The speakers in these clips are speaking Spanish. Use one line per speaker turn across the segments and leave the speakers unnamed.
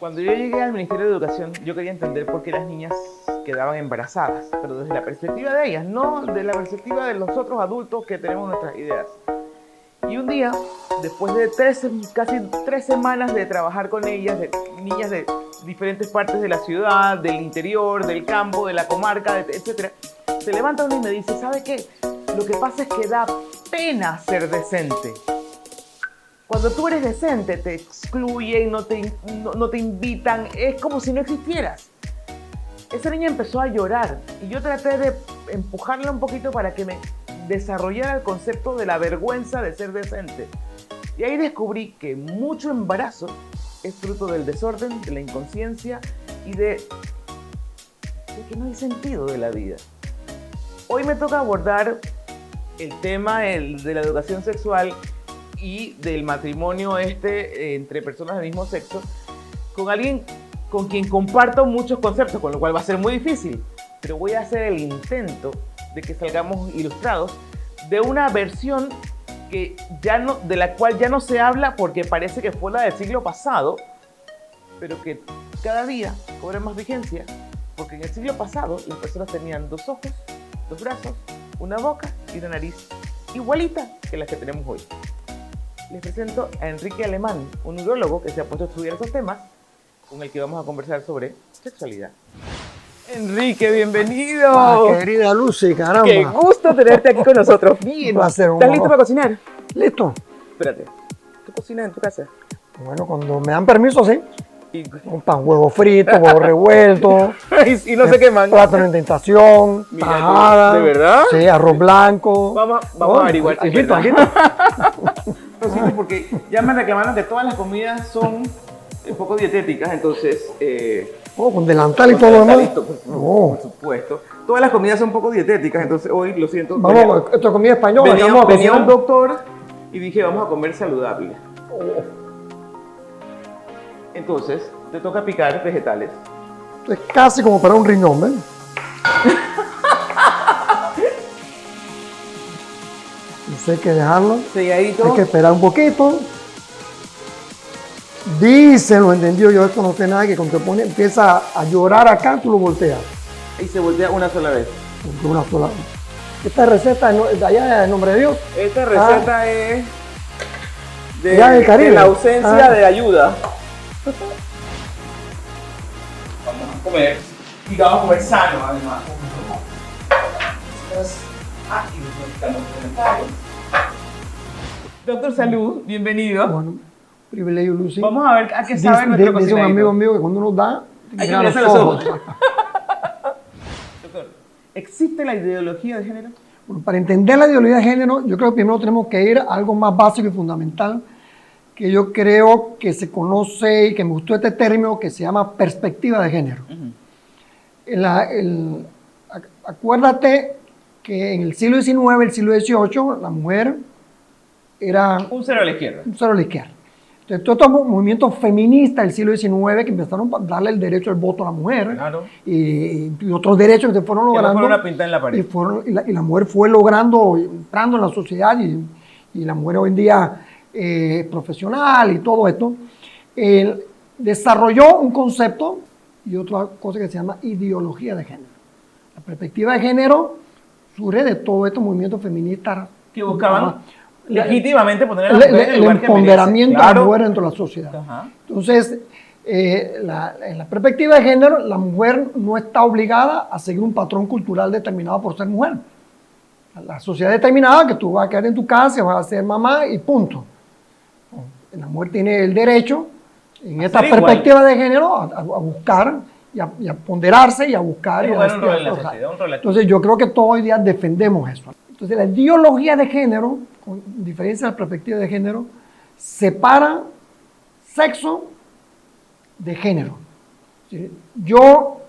Cuando yo llegué al Ministerio de Educación, yo quería entender por qué las niñas quedaban embarazadas, pero desde la perspectiva de ellas, no de la perspectiva de los otros adultos que tenemos nuestras ideas. Y un día, después de casi 3 semanas de trabajar con ellas, de niñas de diferentes partes de la ciudad, del interior, del campo, de la comarca, etc., se levanta una y me dice, ¿sabe qué? Lo que pasa es que da pena ser decente. Cuando tú eres decente, te excluyen, no te invitan, es como si no existieras. Esa niña empezó a llorar y yo traté de empujarla un poquito para que me desarrollara el concepto de la vergüenza de ser decente. Y ahí descubrí que mucho embarazo es fruto del desorden, de la inconsciencia y de que no hay sentido de la vida. Hoy me toca abordar el tema de la educación sexual y del matrimonio entre personas del mismo sexo con alguien con quien comparto muchos conceptos, con lo cual va a ser muy difícil, pero voy a hacer el intento de que salgamos ilustrados de una versión de la cual ya no se habla porque parece que fue la del siglo pasado, pero que cada día cobra más vigencia, porque en el siglo pasado las personas tenían 2 ojos, 2 brazos, una boca y una nariz igualita que las que tenemos hoy. Les presento a Enrique Alemán, un urólogo que se ha puesto a estudiar estos temas, con el que vamos a conversar sobre sexualidad. Enrique, bienvenido.
Querida Lucy, caramba.
Qué gusto tenerte aquí con nosotros. Bien.
Un placer,
¿Estás listo para cocinar?
Listo.
Espérate. ¿Qué cocinas en tu casa?
Bueno, cuando me dan permiso, sí.
Y,
Un pan, huevo frito, huevo revuelto.
y no se queman.
Plátano en tentación,
Mira,
tajada.
¿de verdad?
Sí, arroz blanco.
Vamos a averiguar si es
Aquí
verdad.
está.
No, sí, porque ya me reclamaron que todas las comidas son un poco dietéticas, entonces...
Oh, con delantal y
con
todo lo demás.
delantalito, por supuesto. Todas las comidas son un poco dietéticas, entonces hoy, lo siento...
Vamos, esto es comida española.
Venía un doctor y dije, vamos a comer saludable. Entonces, te toca picar vegetales.
Esto es casi como para un riñón, ¿ven? Entonces hay que dejarlo.
Selladito.
Hay que esperar un poquito. Dicen, lo entendió yo, esto no sé nada, que cuando empieza a llorar acá, tú lo volteas.
Y se voltea una sola vez.
Porque una sola. Esta receta es de allá en nombre de Dios.
Esta receta es
Ya del Caribe.
de la ausencia de ayuda. Vamos a comer. Y vamos a comer sano, además. Y necesitamos comentarios. Doctor Salud, bienvenido.
Bueno, privilegio, Lucy.
Vamos a ver a qué sabe nuestro
Dice un amigo
cocinadito.
mío que cuando uno da,
Hay que
mira
mirarse los ojos. Doctor, ¿existe la ideología de género?
Bueno, para entender la ideología de género, yo creo que primero tenemos que ir a algo más básico y fundamental, que yo creo que se conoce y que me gustó este término que se llama perspectiva de género. Acuérdate que en el siglo XIX, el siglo XVIII, la mujer era
Un cero a la izquierda.
un cero a la izquierda. Entonces, todos estos movimientos feministas del siglo XIX que empezaron a darle el derecho al voto a la mujer
Claro.
y otros derechos que se fueron
Que no
logrando.
fueron a pintar en la pared.
Y la mujer fue logrando, entrando en la sociedad y la mujer hoy en día profesional y todo esto, desarrolló un concepto y otra cosa que se llama ideología de género. La perspectiva de género surge de todos estos movimientos feministas
Que buscaban legítimamente poner a la mujer en el
el
lugar que
empoderamiento
merece.
de la mujer dentro de la sociedad.
Ajá.
Entonces, en la perspectiva de género, la mujer no está obligada a seguir un patrón cultural determinado por ser mujer. La sociedad determinada que tú vas a quedar en tu casa, vas a ser mamá y punto. La mujer tiene el derecho, en esta
ser igual.
perspectiva de género, a buscar y a ponderarse y a buscar.
Es
y a
jugar un rol en la
desarrollar.
sociedad, un rol activo.
Entonces, yo creo que todos hoy día defendemos eso. Entonces, la ideología de género, con diferencia de la perspectiva de género, separa sexo de género. ¿Sí? Yo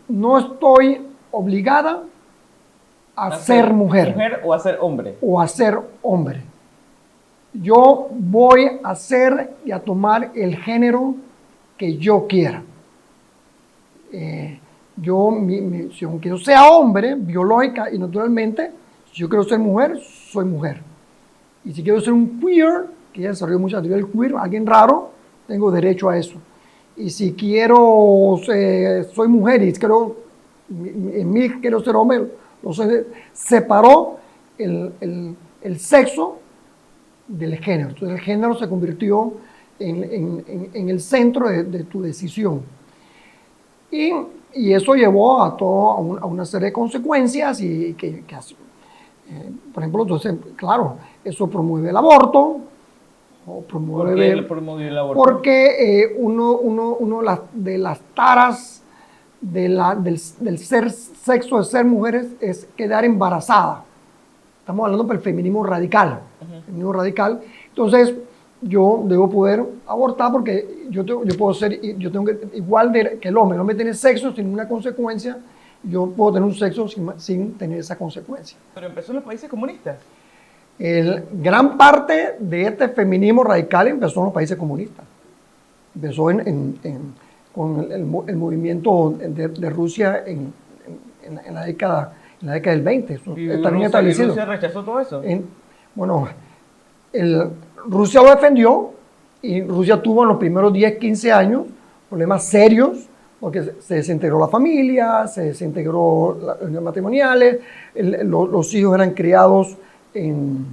no estoy obligada a ser mujer
o a ser hombre.
o a ser hombre. Yo voy a ser y a tomar el género que yo quiera. Si aunque yo sea hombre, biológica y naturalmente, si yo quiero ser mujer, soy mujer. Y si quiero ser un queer, que ya desarrolló mucho la teoría del queer, alguien raro, tengo derecho a eso. y si quiero, soy mujer y quiero, en mí quiero ser hombre, entonces separó el sexo del género. Entonces el género se convirtió en el centro de tu decisión. Y eso llevó a una serie de consecuencias por ejemplo, entonces, claro, eso promueve el aborto. O promueve,
¿Por qué promueve el aborto?
Porque uno de las taras del ser sexo, de ser mujeres, es quedar embarazada. Estamos hablando del feminismo radical. Feminismo radical. Entonces, yo debo poder abortar porque yo puedo ser, yo tengo que, igual que el hombre tiene sexo sin una consecuencia, yo puedo tener un sexo sin tener esa consecuencia.
Pero empezó en los países comunistas.
Gran parte de este feminismo radical empezó en los países comunistas. Empezó con el movimiento de Rusia en la década del 20. Eso está bien establecido.
¿Y Rusia rechazó todo eso?
Bueno, Rusia lo defendió y Rusia tuvo en los primeros 10, 15 años problemas serios porque se desintegró la familia, se desintegró las uniones matrimoniales, los hijos eran criados en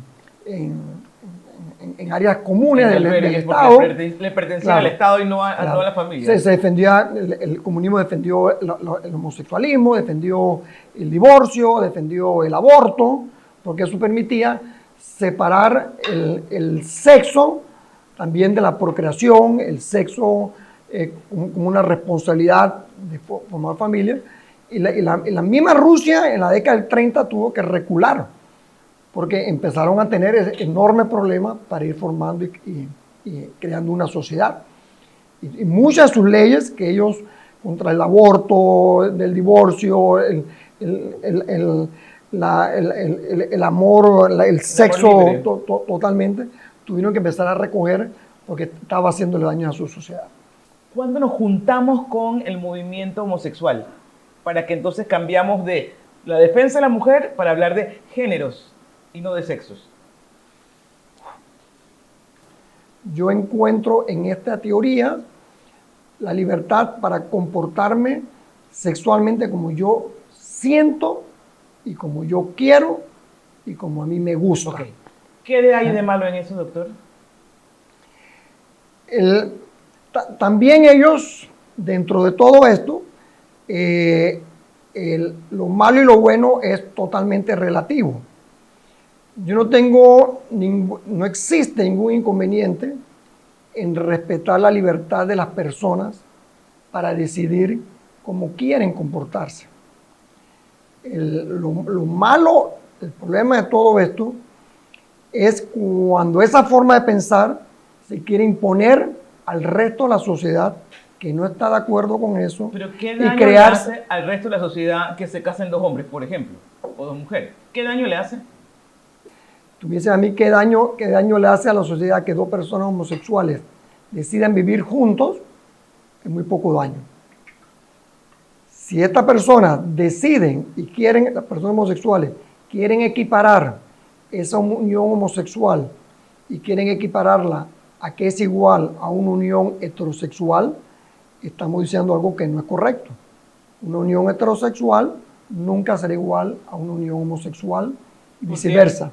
áreas comunes del Estado.
Le pertenecía al Estado y no a la familia.
Se defendía, el comunismo defendió el homosexualismo, defendió el divorcio, defendió el aborto, porque eso permitía separar el sexo también de la procreación, el sexo como una responsabilidad de formar familia. Y la misma Rusia en la década del 30 tuvo que recular, porque empezaron a tener ese enorme problema para ir formando y creando una sociedad. Y muchas de sus leyes que ellos, contra el aborto, del divorcio, el amor, el sexo totalmente, tuvieron que empezar a recoger porque estaba haciéndole daño a su sociedad.
¿Cuándo nos juntamos con el movimiento homosexual? Para que entonces cambiamos de la defensa de la mujer para hablar de géneros y no de sexos.
Yo encuentro en esta teoría la libertad para comportarme sexualmente como yo siento y como yo quiero y como a mí me gusta.
Okay. ¿Qué hay de malo en eso, doctor?
También ellos, dentro de todo esto, lo malo y lo bueno es totalmente relativo. Yo no existe ningún inconveniente en respetar la libertad de las personas para decidir cómo quieren comportarse. Lo malo, el problema de todo esto, es cuando esa forma de pensar se quiere imponer al resto de la sociedad que no está de acuerdo con eso.
Pero ¿qué daño le hace al resto de la sociedad que se casen dos hombres, por ejemplo, o dos mujeres? ¿Qué daño le hace?
Tú me dices a mí qué daño le hace a la sociedad que dos personas homosexuales decidan vivir juntos, es muy poco daño. Si estas personas deciden y quieren, las personas homosexuales, quieren equiparar esa unión homosexual y quieren equipararla a que es igual a una unión heterosexual, estamos diciendo algo que no es correcto. Una unión heterosexual nunca será igual a una unión homosexual y viceversa.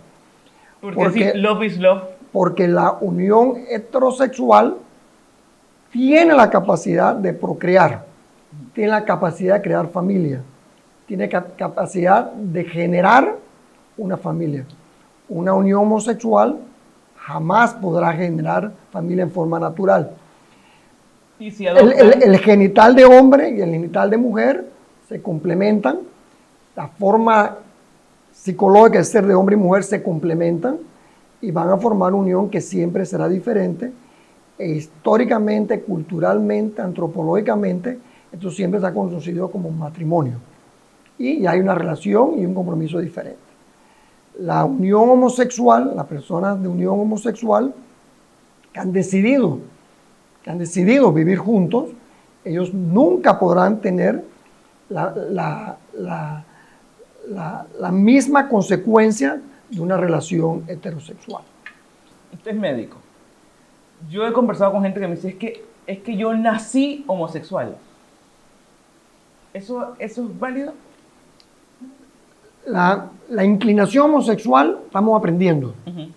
Porque si love is love.
Porque la unión heterosexual tiene la capacidad de procrear, tiene la capacidad de crear familia, tiene capacidad de generar una familia. Una unión homosexual jamás podrá generar familia en forma natural.
¿Y si
el genital de hombre y el genital de mujer se complementan, la forma psicológica de ser de hombre y mujer se complementan y van a formar una unión que siempre será diferente. Históricamente, culturalmente, antropológicamente, esto siempre se ha conocido como un matrimonio. Y hay una relación y un compromiso diferente. La unión homosexual, las personas de unión homosexual que han decidido vivir juntos, ellos nunca podrán tener la misma consecuencia de una relación heterosexual.
Usted es médico. Yo he conversado con gente que me dice, es que es que yo nací homosexual. ¿Eso es válido?
La inclinación homosexual estamos aprendiendo.
Uh-huh.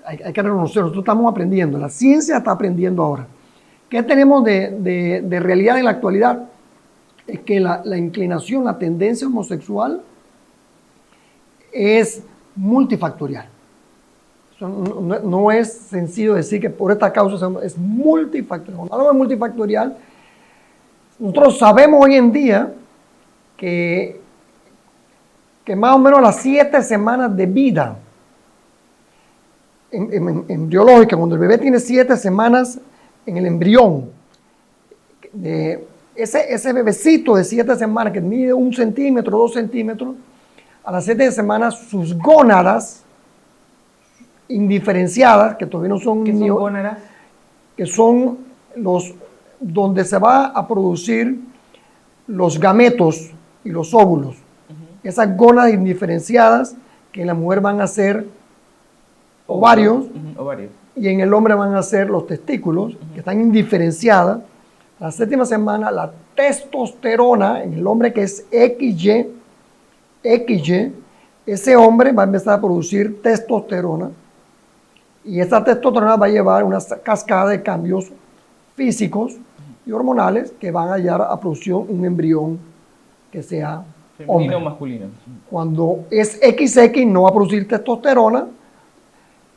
Hay que reconocerlo, nosotros estamos aprendiendo. La ciencia está aprendiendo ahora. ¿Qué tenemos de realidad en la actualidad? Es que la inclinación, la tendencia homosexual es multifactorial. No es sencillo decir que por esta causa es multifactorial. Cuando hablamos de multifactorial, nosotros sabemos hoy en día que más o menos las 7 semanas de vida embriológica, cuando el bebé tiene 7 semanas en el embrión, ese bebecito de 7 semanas que mide 1 centímetro, 2 centímetros, a las 7 semanas sus gónadas indiferenciadas, que todavía no son...
¿Qué son gónadas?
Que son donde se va a producir los gametos y los óvulos. Uh-huh. Esas gónadas indiferenciadas que en la mujer van a ser ovarios,
uh-huh. Ovarios,
y en el hombre van a ser los testículos, uh-huh, que están indiferenciadas. La 7ª semana, la testosterona en el hombre, que es XY, ese hombre va a empezar a producir testosterona, y esa testosterona va a llevar una cascada de cambios físicos y hormonales que van a llevar a producir un embrión que sea
femenino o masculino.
Cuando es XX no va a producir testosterona,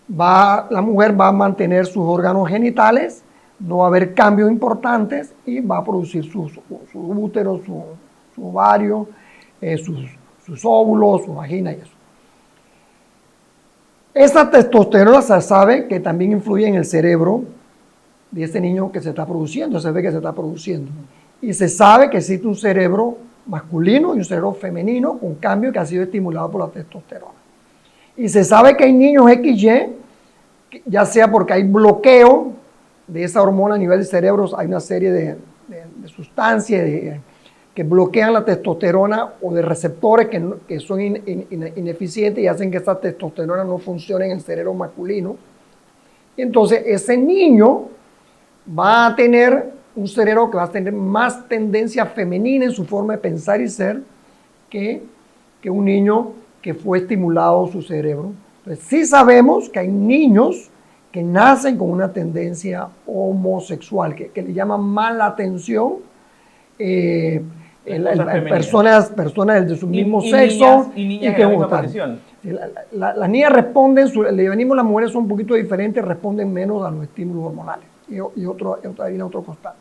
la mujer va a mantener sus órganos genitales, no va a haber cambios importantes y va a producir su útero, su ovario, sus óvulos, su vagina y eso. Esa testosterona se sabe que también influye en el cerebro de ese niño que se está produciendo, ese bebé que se está produciendo. Y se sabe que existe un cerebro masculino y un cerebro femenino con cambio que ha sido estimulado por la testosterona. Y se sabe que hay niños XY, ya sea porque hay bloqueo de esa hormona a nivel de cerebros, hay una serie de sustancias que bloquean la testosterona o de receptores que son ineficientes y hacen que esa testosterona no funcione en el cerebro masculino. Y entonces ese niño va a tener un cerebro que va a tener más tendencia femenina en su forma de pensar y ser que un niño que fue estimulado su cerebro. Entonces sí sabemos que hay niños que nacen con una tendencia homosexual, que le llaman más la atención, personas de su mismo sexo.
Niñas de la misma condición.
Las niñas responden, el organismo de las mujeres son un poquito diferentes, responden menos a los estímulos hormonales. Y viene otro costado.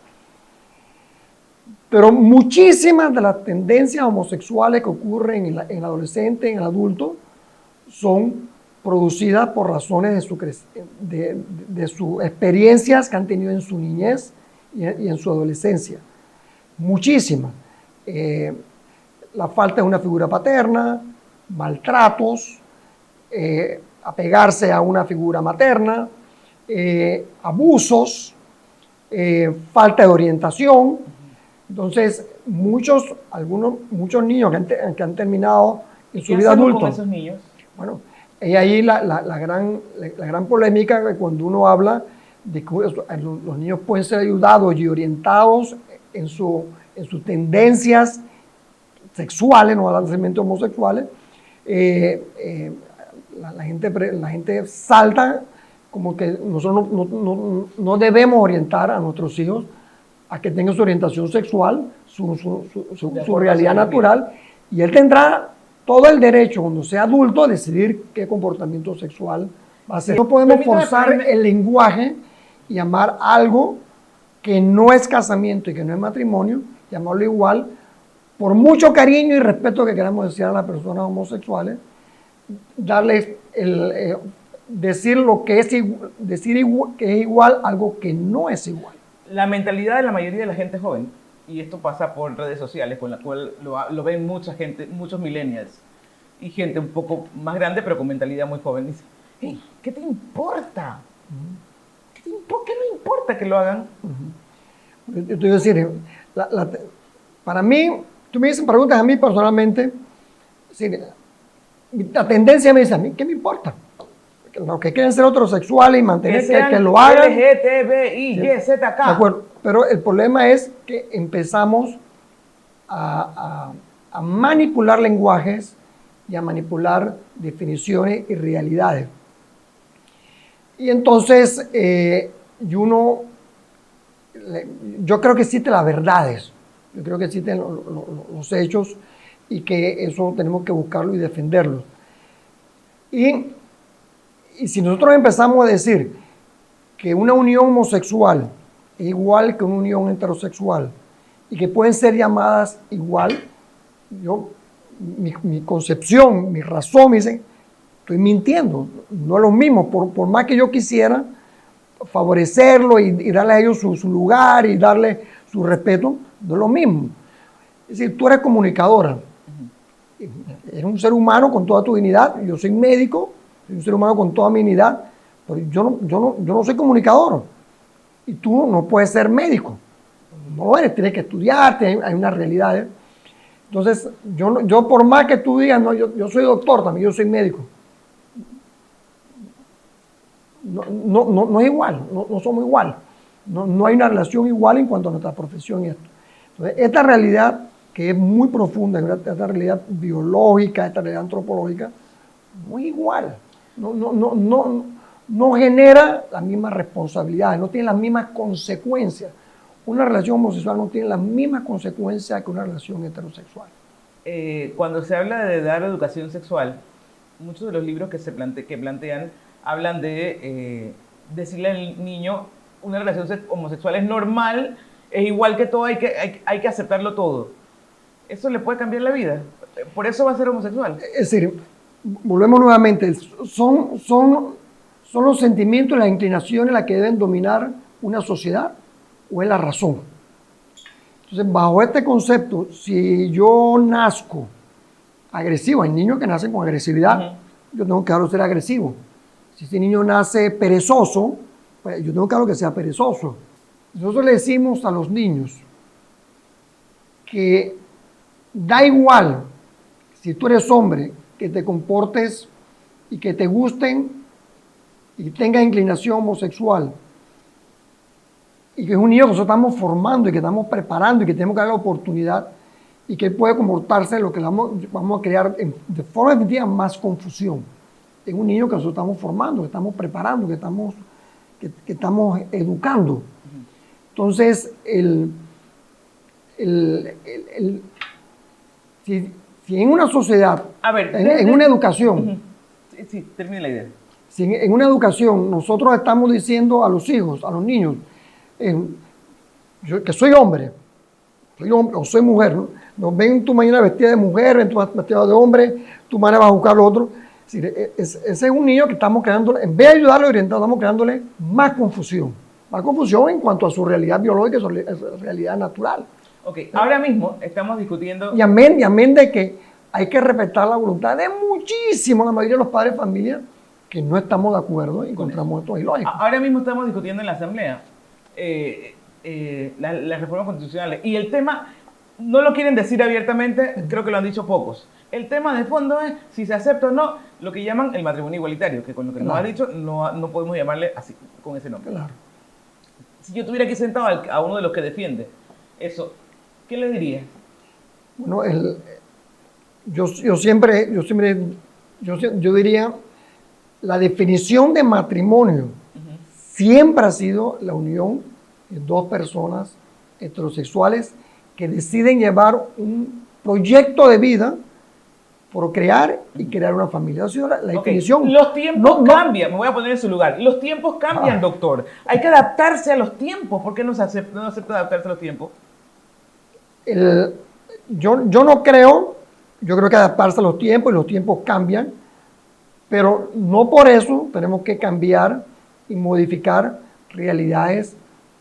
Pero muchísimas de las tendencias homosexuales que ocurren en el adolescente, en el adulto, son producidas por razones de sus experiencias que han tenido en su niñez y en su adolescencia. Muchísimas. La falta de una figura paterna, maltratos, apegarse a una figura materna, abusos, falta de orientación. Entonces, muchos niños que han terminado en su vida adulta.
¿Con esos niños?
Bueno, y ahí la gran polémica que cuando uno habla de que los niños pueden ser ayudados y orientados en sus tendencias sexuales, no necesariamente homosexuales, la gente salta como que nosotros no debemos orientar a nuestros hijos a que tengan su orientación sexual, su realidad natural, y él tendrá todo el derecho, cuando sea adulto, a decidir qué comportamiento sexual va a hacer. No podemos forzar el lenguaje y llamar algo que no es casamiento y que no es matrimonio, llamarlo igual, por mucho cariño y respeto que queramos decir a las personas homosexuales, darles decir lo que es igual, que es igual, algo que no es igual.
La mentalidad de la mayoría de la gente joven, y esto pasa por redes sociales, con la cual lo ven mucha gente, muchos millennials, y gente un poco más grande, pero con mentalidad muy joven, dice, hey, ¿qué te importa? ¿Qué no importa que lo hagan?
Yo te voy a decir, para mí, tú me preguntas a mí personalmente, la tendencia me dice a mí, ¿qué me importa? los que quieren ser heterosexuales y mantener
que
lo hagan.
LGTBIYZK.
De acuerdo, pero el problema es que empezamos a manipular lenguajes y a manipular definiciones y realidades. Y entonces, yo creo que existen las verdades, yo creo que existen los hechos y que eso tenemos que buscarlo y defenderlo. Y si nosotros empezamos a decir que una unión homosexual es igual que una unión heterosexual y que pueden ser llamadas igual, mi concepción, mi razón me dice, estoy mintiendo, no es lo mismo, por más que yo quisiera favorecerlo y darle a ellos su lugar y darle su respeto, no es lo mismo. Es decir, tú eres comunicadora, eres un ser humano con toda tu dignidad, yo soy médico, soy un ser humano con toda mi dignidad, pero yo no soy comunicador y tú no puedes ser médico, no eres, tienes que estudiar, hay unas realidades. Entonces, yo por más que tú digas, no, yo soy doctor también, yo soy médico, no es igual, no somos igual, no hay una relación igual en cuanto a nuestra profesión y esto. Entonces, esta realidad que es muy profunda, esta realidad biológica, esta realidad antropológica, no es igual, no genera las mismas responsabilidades, no tiene las mismas consecuencias. Una relación homosexual no tiene las mismas consecuencias que una relación heterosexual.
Cuando se habla de dar educación sexual, muchos de los libros que plantean hablan de decirle al niño una relación homosexual es normal, es igual que todo, hay que aceptarlo todo. ¿Eso le puede cambiar la vida? ¿Por eso va a ser homosexual?
Es decir, volvemos nuevamente, son los sentimientos y las inclinaciones las que deben dominar una sociedad o es la razón. Entonces, bajo este concepto, si yo nazco agresivo, hay niños que nacen con agresividad, yo tengo que dejarlo ser agresivo. Si este niño nace perezoso, pues yo tengo que dejarlo que sea perezoso. Nosotros le decimos a los niños que da igual si tú eres hombre, que te comportes y que te gusten y tengas inclinación homosexual, y que es un niño que nosotros estamos formando y que estamos preparando y que tenemos que dar la oportunidad y que él puede comportarse, lo que vamos a crear de forma definitiva más confusión. Es un niño que nosotros estamos formando, que estamos preparando, que estamos educando. Entonces, si en una sociedad, en una educación,
sí, termina la idea.
Si en una educación nosotros estamos diciendo a los hijos, a los niños, yo que soy hombre o soy mujer, ¿no? Ven tú mañana vestida de mujer, ven tú vestida de hombre, tú mañana vas a buscar lo otro. Es decir, ese es un niño que estamos creándole, en vez de ayudarle a orientar, estamos creándole más confusión en cuanto a su realidad biológica y su realidad natural.
Ok, ahora mismo estamos discutiendo...
Y amén de que hay que respetar la voluntad de muchísimo, la mayoría de los padres de familia, que no estamos de acuerdo y encontramos esto ilógico.
Ahora mismo estamos discutiendo en la Asamblea las reformas constitucionales y el tema no lo quieren decir abiertamente, creo que lo han dicho pocos. El tema de fondo es si se acepta o no lo que llaman el matrimonio igualitario, que con lo que nos ha dicho no podemos llamarle así, con ese nombre.
Claro.
Si yo estuviera aquí sentado a uno de los que defiende eso, ¿qué le diría?
Bueno, yo diría, la definición de matrimonio siempre ha sido la unión de dos personas heterosexuales que deciden llevar un proyecto de vida, procrear y crear una familia. Esa es la definición.
Los tiempos cambian, me voy a poner en su lugar. Los tiempos cambian, doctor. Hay que adaptarse a los tiempos. ¿Por qué no acepta adaptarse a los tiempos?
Yo no creo, yo creo que adaptarse a los tiempos y los tiempos cambian, pero no por eso tenemos que cambiar y modificar realidades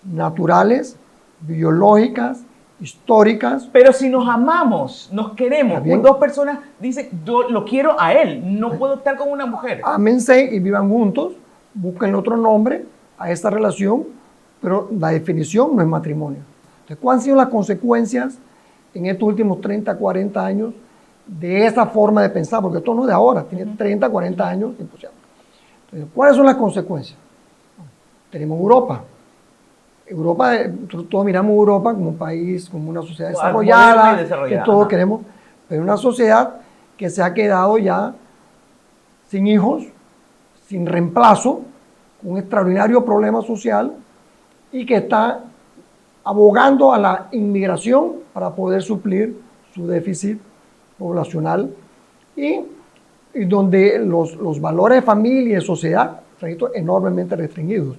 naturales, biológicas, históricas.
Pero si nos amamos, nos queremos, dos personas dicen, yo lo quiero a él, no puedo estar con una mujer.
Ámense y vivan juntos, busquen otro nombre a esta relación, pero la definición no es matrimonio. Entonces, ¿cuáles han sido las consecuencias en estos últimos 30, 40 años de esa forma de pensar? Porque esto no es de ahora, tiene 30, 40 años. Entonces, ¿cuáles son las consecuencias? Tenemos Europa. Europa, todos miramos Europa como un país, como una sociedad desarrollada, que todos queremos, pero una sociedad que se ha quedado ya sin hijos, sin reemplazo, con un extraordinario problema social y que está abogando a la inmigración para poder suplir su déficit poblacional y donde los valores de familia y de sociedad se han visto enormemente restringidos.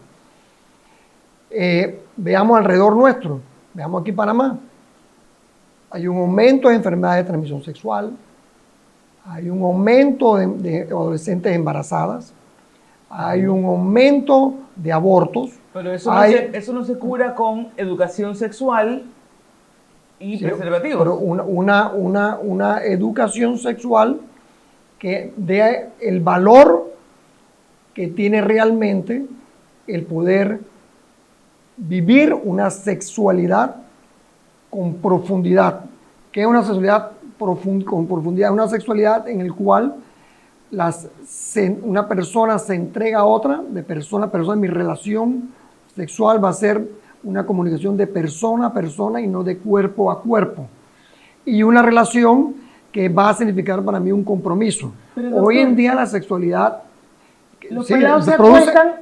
Veamos alrededor nuestro, veamos aquí Panamá. Hay un aumento de enfermedades de transmisión sexual, hay un aumento de adolescentes embarazadas, hay un aumento de abortos.
Pero eso no se cura con educación sexual y preservativos.
Pero una educación sexual que dé el valor que tiene realmente el poder vivir una sexualidad con profundidad. ¿Qué es una sexualidad con profundidad? Una sexualidad en la cual una persona se entrega a otra, de persona a persona. Mi relación sexual va a ser una comunicación de persona a persona y no de cuerpo a cuerpo. Y una relación que va a significar para mí un compromiso. Pero, hoy en día la sexualidad...
Los pelados se acuestan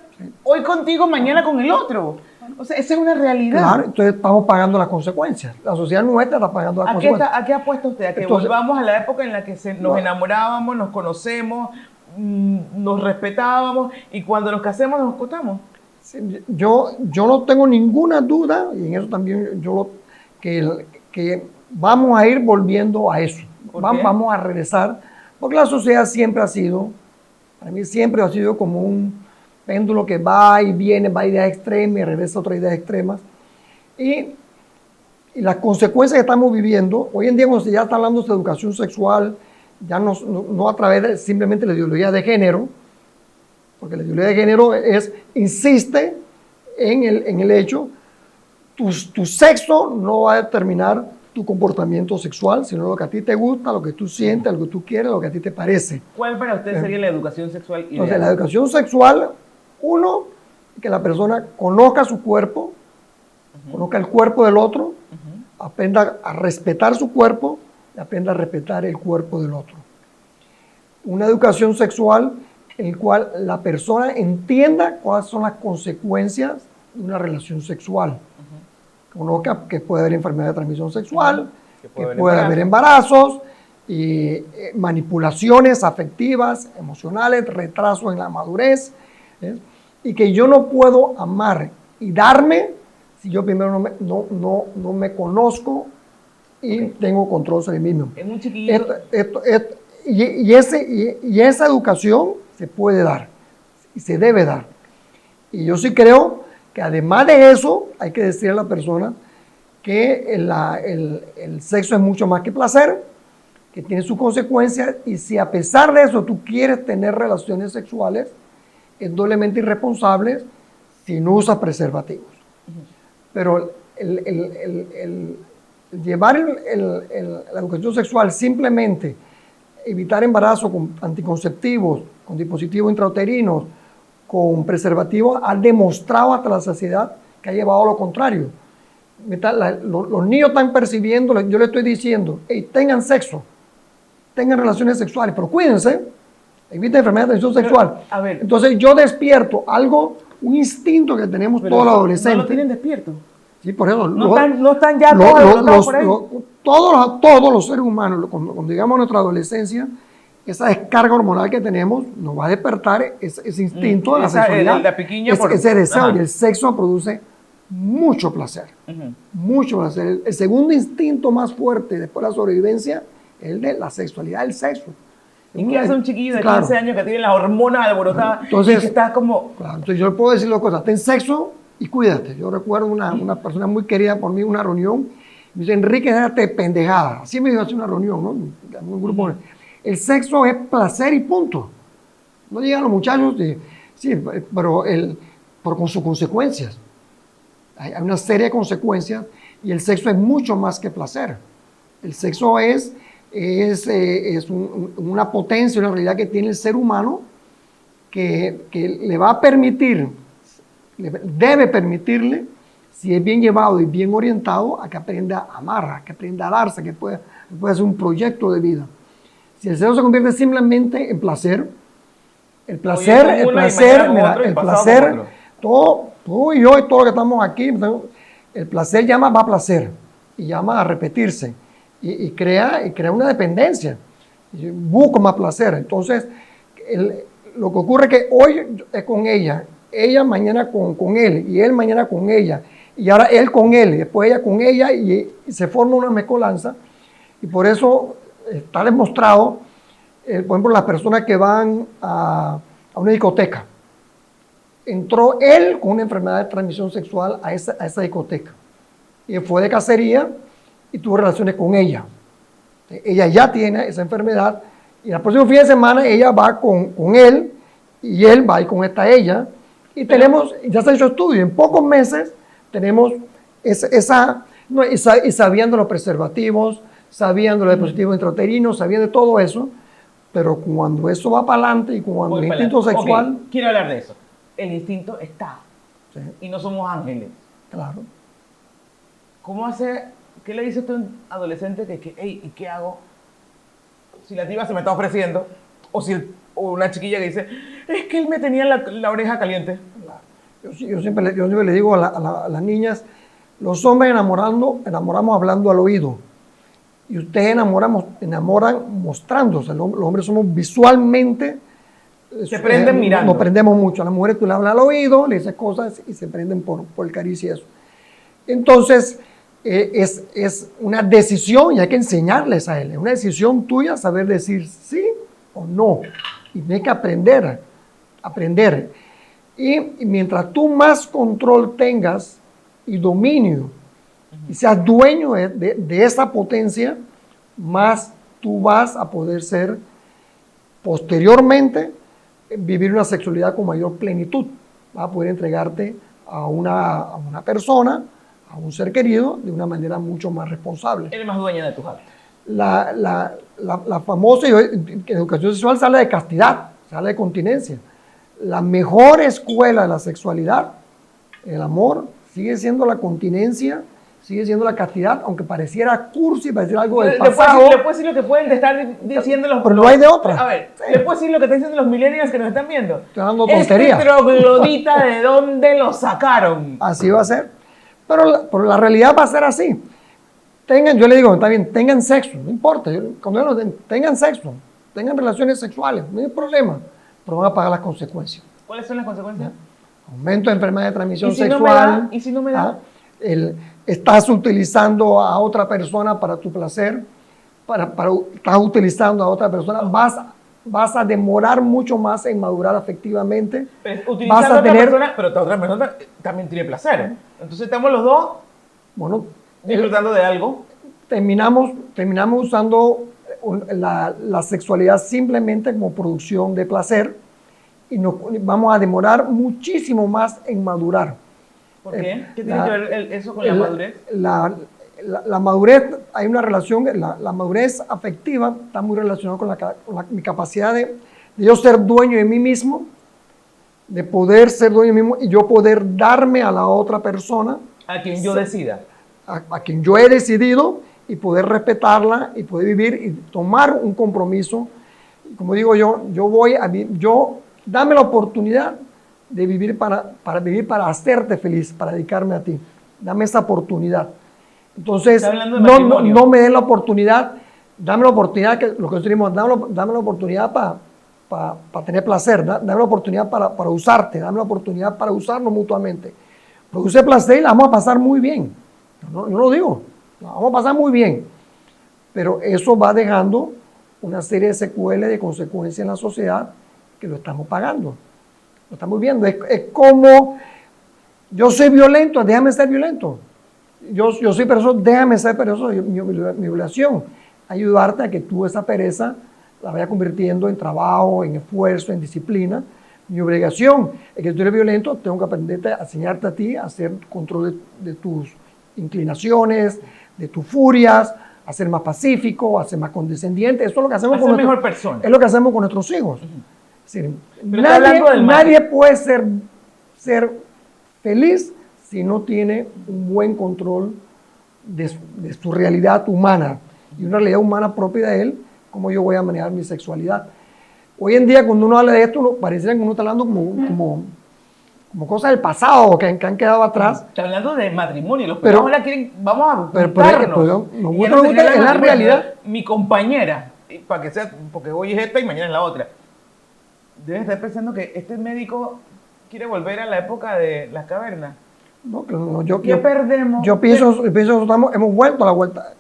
hoy contigo, mañana con el otro. O sea, esa es una realidad.
Claro, entonces estamos pagando las consecuencias. La sociedad nuestra está pagando las consecuencias.
¿A qué apuesta usted? ¿A que volvamos a la época en la que nos enamorábamos, nos conocemos, nos respetábamos y cuando nos casemos nos acostamos?
Sí, yo no tengo ninguna duda, y en eso también que vamos a ir volviendo a eso. Vamos a regresar, porque la sociedad siempre ha sido, para mí siempre ha sido como un péndulo que va y viene, va a ideas extremas y regresa a otras ideas extremas. Y las consecuencias que estamos viviendo, hoy en día cuando se ya está hablando de educación sexual, ya no a través de simplemente la ideología de género, porque la ideología de género insiste en el hecho, tu sexo no va a determinar tu comportamiento sexual, sino lo que a ti te gusta, lo que tú sientes, lo que tú quieres, lo que a ti te parece.
¿Cuál para usted sería la educación sexual ideal?
Entonces, la educación sexual, uno, que la persona conozca su cuerpo, conozca el cuerpo del otro, aprenda a respetar su cuerpo y aprenda a respetar el cuerpo del otro. Una educación sexual en la cual la persona entienda cuáles son las consecuencias de una relación sexual. Conozca que puede haber enfermedad de transmisión sexual, que puede haber embarazos, y manipulaciones afectivas, emocionales, retraso en la madurez, y que yo no puedo amar y darme si yo primero no me conozco y tengo control sobre mí mismo.
Es un chiquillo.
Y esa educación se puede dar y se debe dar. Y yo sí creo que además de eso hay que decirle a la persona que el sexo es mucho más que placer, que tiene sus consecuencias, y si a pesar de eso tú quieres tener relaciones sexuales, es doblemente irresponsable si no usas preservativos. Pero el llevar la educación sexual simplemente evitar embarazo con anticonceptivos, con dispositivos intrauterinos, con preservativos, ha demostrado hasta la saciedad que ha llevado a lo contrario. Los niños están percibiendo, yo le estoy diciendo, hey, tengan sexo, tengan relaciones sexuales, pero cuídense, eviten enfermedad de transmisión sexual.
A ver,
entonces yo despierto un instinto que tenemos todos los adolescentes.
¿No lo tienen despierto?
Sí, por eso.
No están ya todos por ahí.
Todos los seres humanos, cuando llegamos a nuestra adolescencia, esa descarga hormonal que tenemos nos va a despertar ese instinto de la sexualidad. Ese deseo, y el sexo produce mucho placer. Mucho placer. El segundo instinto más fuerte después de la sobrevivencia es el de la sexualidad, el sexo.
¿Y qué hace un chiquillo de 15 años que tiene las hormonas alborotadas y que está como...?
Claro, entonces yo le puedo decir dos cosas. Ten sexo y cuídate. Yo recuerdo una persona muy querida por mí, una reunión, me dice, Enrique, déjate pendejada. Así me dijo hace una reunión, ¿no? Un grupo. El sexo es placer y punto. No llegan los muchachos, sí, pero con sus consecuencias. Hay una serie de consecuencias y el sexo es mucho más que placer. El sexo es una potencia, una realidad que tiene el ser humano que le va a permitir, debe permitirle, si es bien llevado y bien orientado, a que aprenda a amar, a que aprenda a darse, que pueda hacer un proyecto de vida. Si el sexo se convierte simplemente en placer, el placer, todo, tú y yo y todos los que estamos aquí, el placer va a placer y llama a repetirse y crea una dependencia. Busco más placer. Entonces, lo que ocurre es que hoy es con ella mañana con él, y él mañana con ella, y ahora él con él, y después ella con ella, y se forma una mezcolanza. Y por eso está demostrado, por ejemplo, las personas que van a una discoteca. Entró él con una enfermedad de transmisión sexual a esa discoteca. Y fue de cacería y tuvo relaciones con ella. Ella ya tiene esa enfermedad, y el próximo fin de semana ella va con él, y él va a ir con ella. Y ya se ha hecho estudio, en pocos meses tenemos y sabiendo los preservativos, sabiendo los dispositivos intrauterinos, sabiendo de todo eso, pero cuando eso va para adelante y cuando el instinto sexual...
Okay, quiero hablar de eso. El instinto está,
sí,
y no somos ángeles.
Claro.
¿Qué le dice a un adolescente hey, ¿y qué hago? Si la tipa se me está ofreciendo, o una chiquilla que dice, es que él me tenía la oreja caliente.
Yo siempre le digo a las niñas, los hombres enamoramos hablando al oído, y ustedes enamoran mostrándose. Los hombres somos visualmente,
se prenden mirando.
Nos prendemos mucho. A las mujeres tú le hablas al oído, le dices cosas y se prenden por el caricia y eso. Entonces, es una decisión, y hay que enseñarles a él. Es una decisión tuya saber decir sí o no. Y tienes que aprender. Y mientras tú más control tengas y dominio, y seas dueño de esa potencia, más tú vas a poder ser, posteriormente, vivir una sexualidad con mayor plenitud. Vas a poder entregarte a una persona, a un ser querido, de una manera mucho más responsable.
Eres más dueña de tus actos.
La famosa educación sexual sale de castidad, sale de continencia. La mejor escuela de la sexualidad, el amor, sigue siendo la continencia, sigue siendo la castidad, aunque pareciera cursi, pareciera algo del pasado.
Le puedes decir lo que pueden estar diciendo los...
Pero no hay de otra.
A ver, sí. Le puedes decir lo que están diciendo los millennials que nos están viendo.
Estoy dando tontería.
Troglodita, ¿de dónde lo sacaron?
Así va a ser. Pero la realidad va a ser así. Yo le digo, está bien, tengan sexo, no importa. Tengan sexo, tengan relaciones sexuales, no hay problema. Pero van a pagar las consecuencias.
¿Cuáles son las consecuencias?
Aumento de enfermedad de transmisión sexual.
¿Y si no me da?
Estás utilizando a otra persona para tu placer, estás utilizando a otra persona, vas a demorar mucho más en madurar afectivamente.
Utilizando a otra persona, pero la otra persona también tiene placer. Entonces estamos los dos disfrutando de algo. Terminamos
usando la sexualidad simplemente como producción de placer, y vamos a demorar muchísimo más en madurar.
¿Por qué? ¿Qué tiene que ver eso con la madurez?
La madurez, hay una relación, la madurez afectiva está muy relacionada con mi capacidad de yo ser dueño de mí mismo, de poder ser dueño de mí mismo y yo poder darme a la otra persona.
A quien yo decida.
A quien yo he decidido, y poder respetarla y poder vivir y tomar un compromiso. Como digo yo dame la oportunidad de vivir para hacerte feliz, para dedicarme a ti. Dame esa oportunidad. Entonces, no me den la oportunidad, dame la oportunidad, lo que decimos, dame la oportunidad para tener placer, dame la oportunidad para usarte, dame la oportunidad para usarnos mutuamente. Produce placer y la vamos a pasar muy bien. Yo lo digo, la vamos a pasar muy bien. Pero eso va dejando una serie de secuelas y de consecuencias en la sociedad que lo estamos pagando. Lo estamos viendo. Es como yo soy violento, déjame ser violento. Yo soy perezoso, déjame ser perezoso. Mi obligación, ayudarte a que tú esa pereza la vayas convirtiendo en trabajo, en esfuerzo, en disciplina. Mi obligación es que si tú eres violento, tengo que aprenderte a enseñarte a ti a hacer control de tus inclinaciones, de tus furias, a ser más pacífico, a ser más condescendiente. Eso es lo que hacemos
con mejor persona.
Es lo que hacemos con nuestros hijos. Es decir,
Pero está hablando del
nadie puede ser feliz si no tiene un buen control de su realidad humana y una realidad humana propia de él, cómo yo voy a manejar mi sexualidad. Hoy en día, cuando uno habla de esto, pareciera que uno está hablando como cosas del pasado que han quedado atrás.
Está hablando de matrimonio. Los
Pero-
ahora quieren, vamos a
pero
juntarnos.
nos
Y
gusta,
ya
nos
se
gusta,
crea
es la
matrimonio,
realidad.
Mi compañera, y para que sea, porque hoy es esta y mañana es la otra. Debes estar pensando que este médico quiere volver a la época de las cavernas.
No,
¿Qué perdemos?
Yo pienso que hemos vuelto a la vuelta.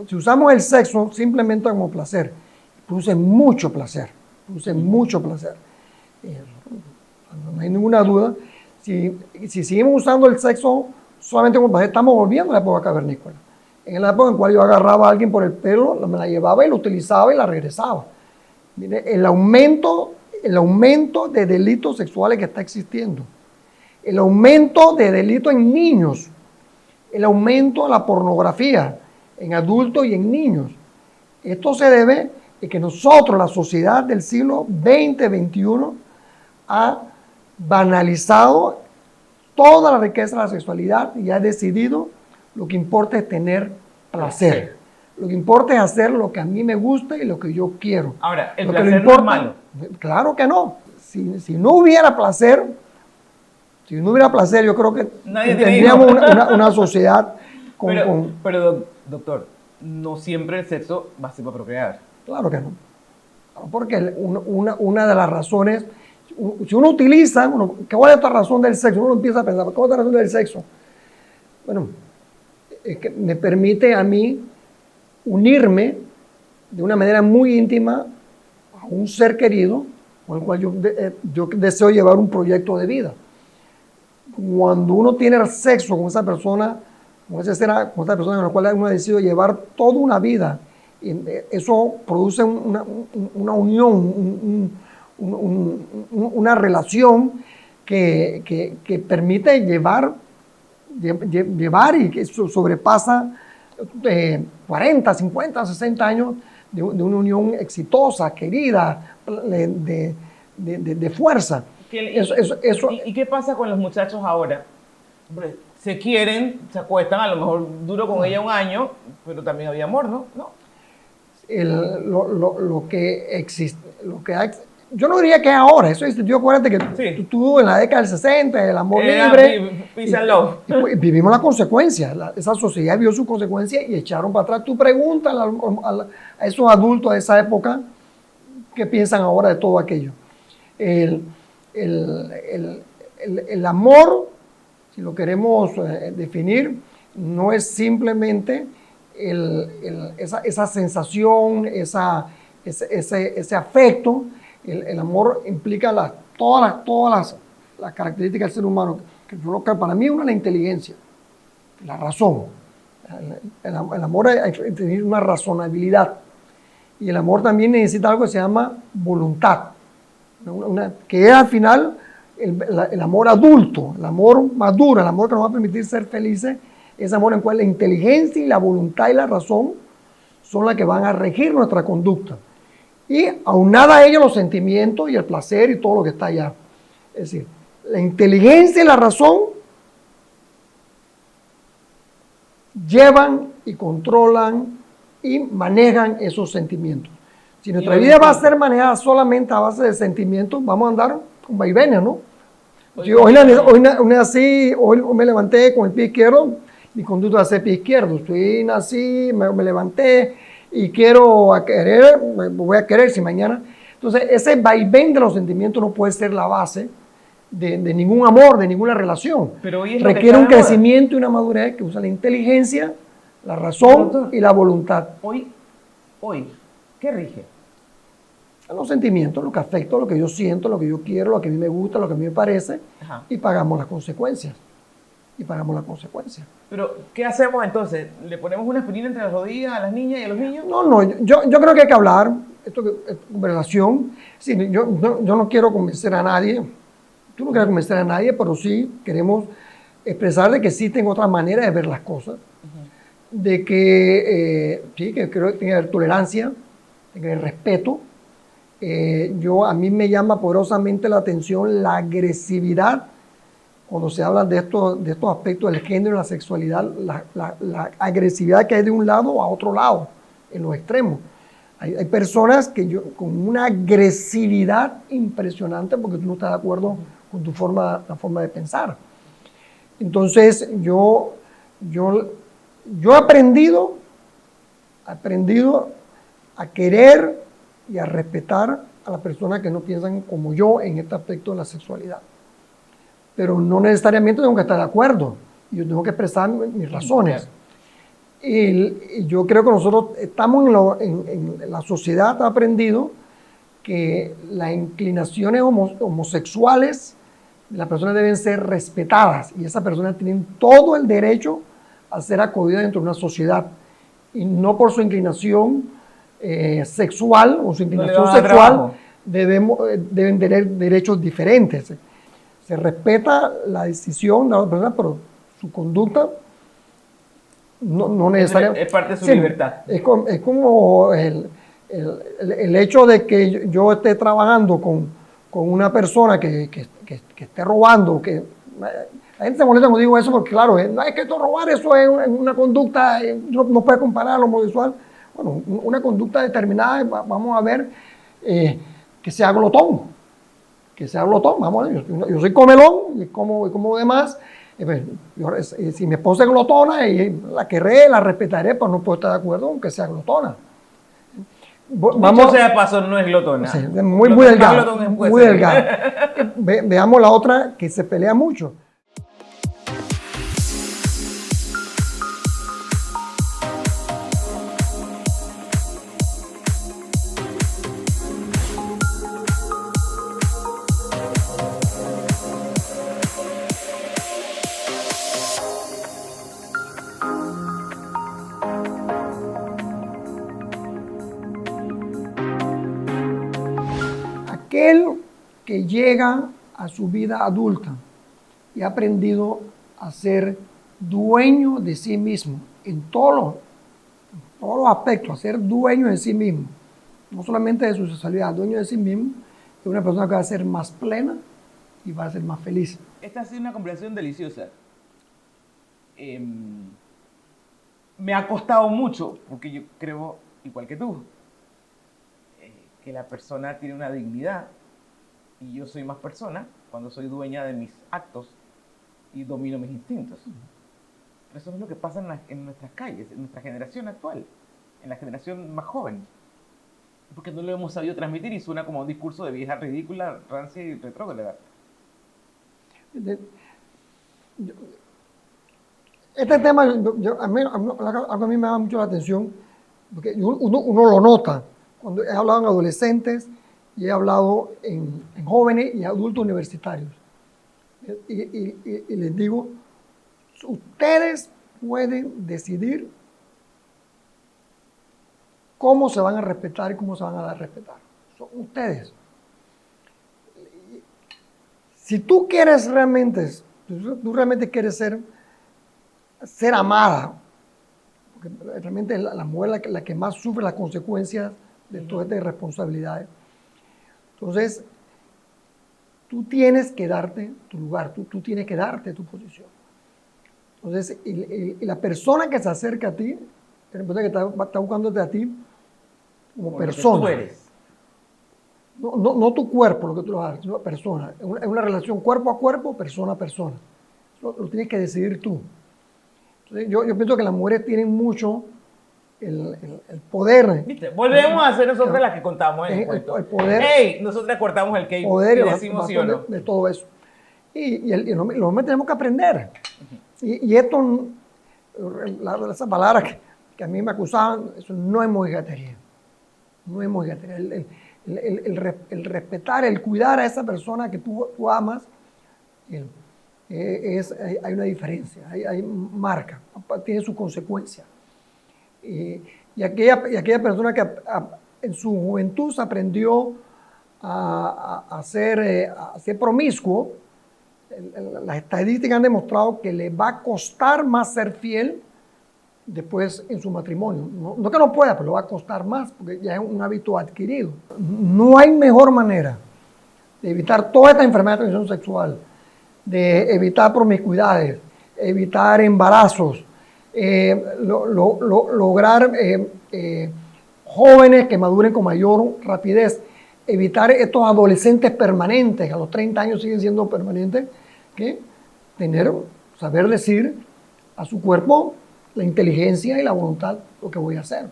Si usamos el sexo simplemente como placer, produce mucho placer. No hay ninguna duda. Si seguimos usando el sexo solamente como placer, estamos volviendo a la época cavernícola. En la época en la cual yo agarraba a alguien por el pelo, me la llevaba y la utilizaba y la regresaba. Mire, el aumento de delitos sexuales que está existiendo, el aumento de delitos en niños, el aumento de la pornografía en adultos y en niños. Esto se debe a que nosotros, la sociedad del siglo XX, XXI, ha banalizado toda la riqueza de la sexualidad y ha decidido lo que importa es tener placer. Lo que importa es hacer lo que a mí me gusta y lo que yo quiero.
Ahora, el
Lo
placer
que
no es malo.
Claro que no. Si no hubiera placer, yo creo que
Nadie tiene
tendríamos
hijos.
una sociedad con...
Pero, doctor, no siempre el sexo va a ser para procrear.
Claro que no. No, porque una de las razones, si uno utiliza, ¿cuál es otra razón del sexo? Uno empieza a pensar, ¿cuál es otra razón del sexo? Bueno, es que me permite a mí unirme de una manera muy íntima a un ser querido con el cual yo deseo llevar un proyecto de vida. Cuando uno tiene sexo con esa persona, con esa persona con la cual uno ha decidido llevar toda una vida, y eso produce una unión, una relación que permite llevar y que sobrepasa 40, 50, 60 años de una unión exitosa, querida, de fuerza.
¿Y qué pasa con los muchachos ahora? Hombre, se quieren, se acuestan, a lo mejor duró con ella un año, pero también había amor, ¿no?
Lo que existe, yo no diría que es ahora, eso existió, acuérdate que
Sí.
tú en la década del 60, el amor
Era
libre,
peace and love.
y vivimos las consecuencias, esa sociedad vio sus consecuencias y echaron para atrás. Tú preguntas a esos adultos de esa época qué piensan ahora de todo aquello. El amor, si lo queremos definir, no es simplemente esa sensación, ese afecto. El amor implica todas las características del ser humano, que para mí una es la inteligencia, la razón. El amor hay que tener una razonabilidad, y el amor también necesita algo que se llama voluntad, que es al final el amor adulto, el amor maduro, el amor que nos va a permitir ser felices, ese amor en el cual la inteligencia y la voluntad y la razón son las que van a regir nuestra conducta. Y aunada a ello los sentimientos y el placer y todo lo que está allá. Es decir, la inteligencia y la razón llevan y controlan y manejan esos sentimientos. Si nuestra vida va a ser manejada solamente a base de sentimientos, vamos a andar con vaivenes, ¿no? Si hoy me levanté con el pie izquierdo, mi conducta va a ser pie izquierdo. Si nací, me levanté y voy a querer si mañana. Entonces, ese vaivén de los sentimientos no puede ser la base de ningún amor, de ninguna relación.
Pero hoy es
requiere un crecimiento y una madurez que usa la inteligencia, la razón y la voluntad.
Hoy, ¿qué rige?
Los sentimientos, lo que afecta, lo que yo siento, lo que yo quiero, lo que a mí me gusta, lo que a mí me parece,
Ajá.
y pagamos las consecuencias.
Pero, ¿qué hacemos entonces? ¿Le ponemos una aspirina entre las rodillas a las niñas y a los niños?
No, yo creo que hay que hablar, esto es conversación. Sí, yo no quiero convencer a nadie, tú no quieres convencer a nadie, pero sí queremos expresar de que existen otras maneras de ver las cosas, de que sí, que creo que tiene que haber tolerancia, tiene que haber respeto, A mí me llama poderosamente la atención la agresividad cuando se habla de estos aspectos del género y la sexualidad, la agresividad que hay de un lado a otro lado, en los extremos. Hay personas con una agresividad impresionante porque tú no estás de acuerdo con la forma de pensar. Entonces, yo he aprendido a querer y a respetar a las personas que no piensan como yo en este aspecto de la sexualidad. Pero no necesariamente tengo que estar de acuerdo. Yo tengo que expresar mis razones. Y yo creo que nosotros estamos en la sociedad, ha aprendido que las inclinaciones homosexuales de las personas deben ser respetadas y esas personas tienen todo el derecho a ser acogidas dentro de una sociedad y no por su inclinación sexual o su inclinación sexual deben tener derechos diferentes. Se respeta la decisión de la persona, pero su conducta no necesariamente...
Es parte de su libertad.
Es como el hecho de que yo esté trabajando con una persona que esté robando, que la gente se molesta cuando digo eso porque claro, no es que esto robar, eso es una conducta, no puede comparar a lo homosexual. Bueno, una conducta determinada, vamos a ver, que sea glotón, vamos a ver, yo soy comelón, y como demás, si mi esposa es glotona, la querré, la respetaré, pero no puedo estar de acuerdo aunque sea glotona.
Dicho sea de paso, no es glotona.
Sí, muy delgado. Muy delgado. Veamos la otra que se pelea mucho. Aquel que llega a su vida adulta y ha aprendido a ser dueño de sí mismo en todos los aspectos, a ser dueño de sí mismo, no solamente de su sexualidad, dueño de sí mismo, es una persona que va a ser más plena y va a ser más feliz.
Esta ha sido una conversación deliciosa. Me ha costado mucho, porque yo creo, igual que tú, que la persona tiene una dignidad y yo soy más persona cuando soy dueña de mis actos y domino mis instintos. Eso es lo que pasa en nuestras calles, en nuestra generación actual, en la generación más joven. Porque no lo hemos sabido transmitir y suena como un discurso de vieja ridícula, rancia y retrógrada.
Este tema, a mí me da mucho la atención, porque uno lo nota. Cuando he hablado en adolescentes y he hablado en jóvenes y adultos universitarios. Y les digo, ustedes pueden decidir cómo se van a respetar y cómo se van a dar a respetar. Son ustedes. Si tú quieres realmente quieres ser amada, porque realmente la mujer la que más sufre las consecuencias de todas estas irresponsabilidades. Entonces, tú tienes que darte tu lugar, tú tienes que darte tu posición. Entonces, y la persona que se acerca a ti, la persona que está buscándote a ti como persona.
Tú eres.
No tu cuerpo, lo que tú lo hagas, sino persona. Es una relación cuerpo a cuerpo, persona a persona. Eso lo tienes que decidir tú. Entonces, yo pienso que las mujeres tienen mucho el poder.
¿Viste? Volvemos a ser nosotros las que contamos en el cuento.
El poder.
¡Ey! Nosotros cortamos el cable
Poder
y decimos sí o no.
de todo eso. Y los hombres tenemos que aprender. Y esto, esa palabra que a mí me acusaban, eso no es mojigatería. No es mojigatería. El respetar, el cuidar a esa persona que tú amas, hay una diferencia, hay marca, tiene su consecuencia. Y aquella persona que en su juventud se aprendió a ser promiscuo, las estadísticas han demostrado que le va a costar más ser fiel después en su matrimonio. No, no que no pueda, pero le va a costar más porque ya es un hábito adquirido. No hay mejor manera de evitar toda esta enfermedad de transmisión sexual, de evitar promiscuidades, evitar embarazos, lograr jóvenes que maduren con mayor rapidez, evitar estos adolescentes permanentes, que a los 30 años siguen siendo permanentes, que saber decir a su cuerpo la inteligencia y la voluntad lo que voy a hacer.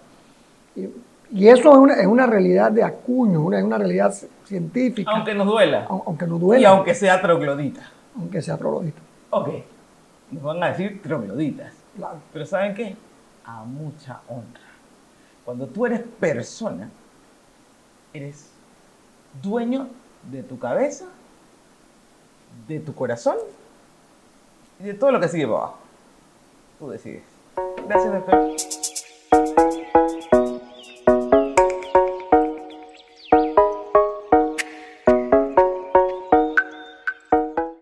Y eso es una realidad de acuño, es una realidad científica.
Aunque nos duela.
Aunque nos duela.
Y aunque sea troglodita.
Aunque sea troglodita.
Ok, nos van a decir trogloditas.
Claro.
Pero ¿saben qué? A mucha honra. Cuando tú eres persona, eres dueño de tu cabeza, de tu corazón y de todo lo que sigue para abajo. Tú decides. Gracias, doctor.